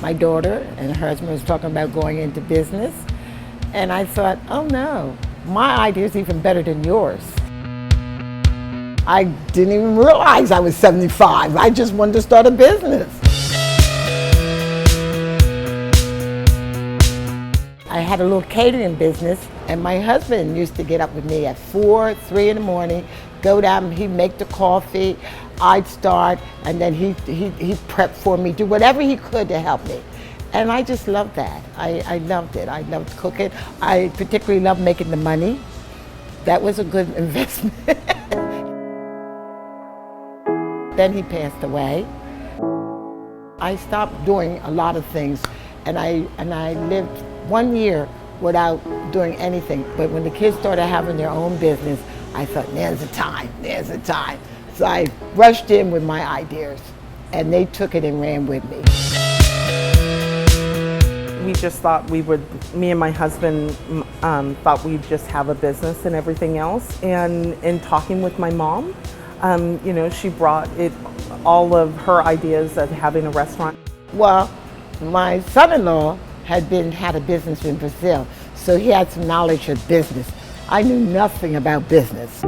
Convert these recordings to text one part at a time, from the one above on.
My daughter and her husband was talking about going into business, and I thought, oh no, my idea is even better than yours. I didn't even realize I was 75. I just wanted to start a business. I had a little catering business, and my husband used to get up with me at 4, 3 in the morning, go down, he'd make the coffee, I'd start, and then he'd prep for me, do whatever he could to help me. And I just loved that. I loved it. I loved cooking. I particularly loved making the money. That was a good investment. Then he passed away. I stopped doing a lot of things, and I lived 1 year without doing anything. But when the kids started having their own business, I thought, there's the time, there's the time. So I rushed in with my ideas, and they took it and ran with me. We just thought we would, me and my husband thought we'd just have a business and everything else. And in talking with my mom, you know, she brought all of her ideas of having a restaurant. Well, my son-in-law had a business in Brazil, so he had some knowledge of business. I knew nothing about business.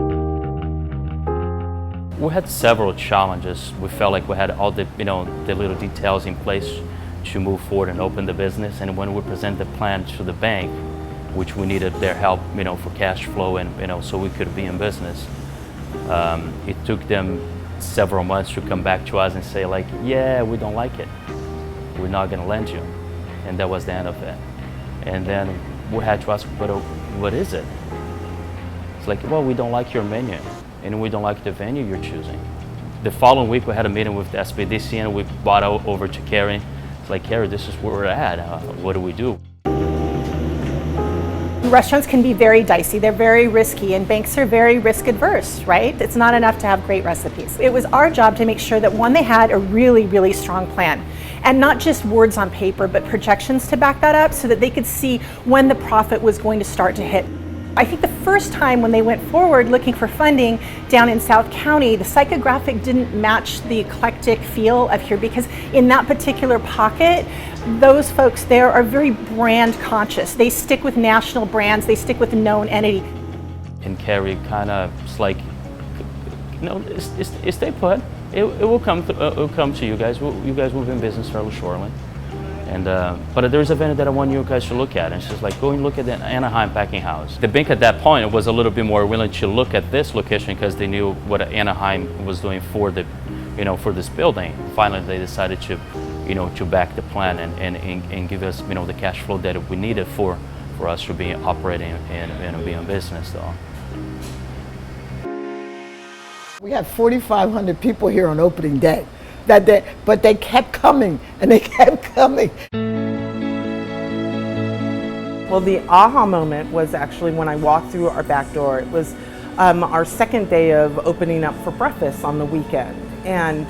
We had several challenges. We felt like we had all the, you know, the little details in place to move forward and open the business. And when we presented the plan to the bank, which we needed their help, you know, for cash flow and, you know, so we could be in business, it took them several months to come back to us and say like, yeah, we don't like it. We're not going to lend you. And that was the end of it. And then we had to ask, what is it? It's like, well, we don't like your menu, and we don't like the venue you're choosing. The following week, we had a meeting with the SBDC, and we brought over to Carrie. It's like, Carrie, this is where we're at. What do we do? Restaurants can be very dicey, they're very risky, and banks are very risk adverse, right? It's not enough to have great recipes. It was our job to make sure that, one, they had a really, really strong plan. And not just words on paper, but projections to back that up so that they could see when the profit was going to start to hit. I think the first time when they went forward looking for funding down in South County, the psychographic didn't match the eclectic feel of here, because in that particular pocket, those folks there are very brand conscious. They stick with national brands, they stick with a known entity. And Carrie kind of, it's like, you know, stay put. It will come to you guys. You guys will be in business fairly shortly. And but there's a venue that I want you guys to look at. And she's like, go and look at the Anaheim Packing House. The bank at that point was a little bit more willing to look at this location because they knew what Anaheim was doing for the, you know, for this building. Finally, they decided to, you know, to back the plan and give us, you know, the cash flow that we needed for us to be operating and be in business, though. We had 4,500 people here on opening day, but they kept coming and they kept coming. Well, the aha moment was actually when I walked through our back door. It was our second day of opening up for breakfast on the weekend. And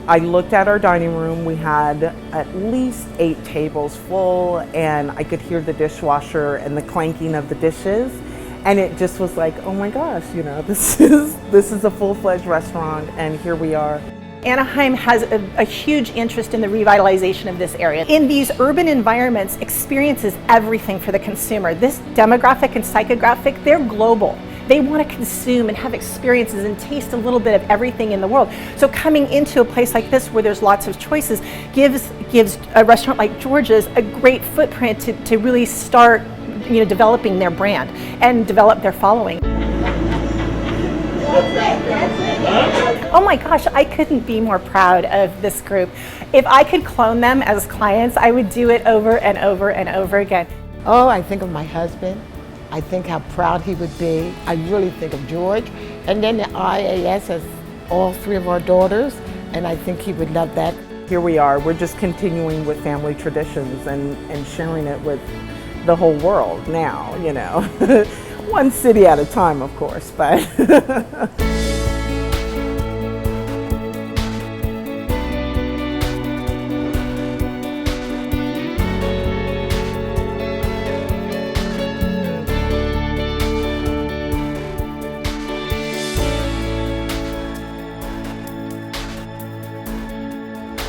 I looked at our dining room. We had at least 8 tables full, and I could hear the dishwasher and the clanking of the dishes. And it just was like, oh my gosh, you know, this is a full-fledged restaurant, and here we are. Anaheim has a huge interest in the revitalization of this area. In these urban environments, experience is everything for the consumer. This demographic and psychographic, they're global. They want to consume and have experiences and taste a little bit of everything in the world. So coming into a place like this where there's lots of choices gives a restaurant like George's a great footprint to really start, you know, developing their brand and develop their following. Oh my gosh, I couldn't be more proud of this group. If I could clone them as clients, I would do it over and over and over again. Oh, I think of my husband. I think how proud he would be. I really think of George. And then the IAS has all 3 of our daughters, and I think he would love that. Here we are, we're just continuing with family traditions and sharing it with the whole world now, you know. One city at a time, of course, but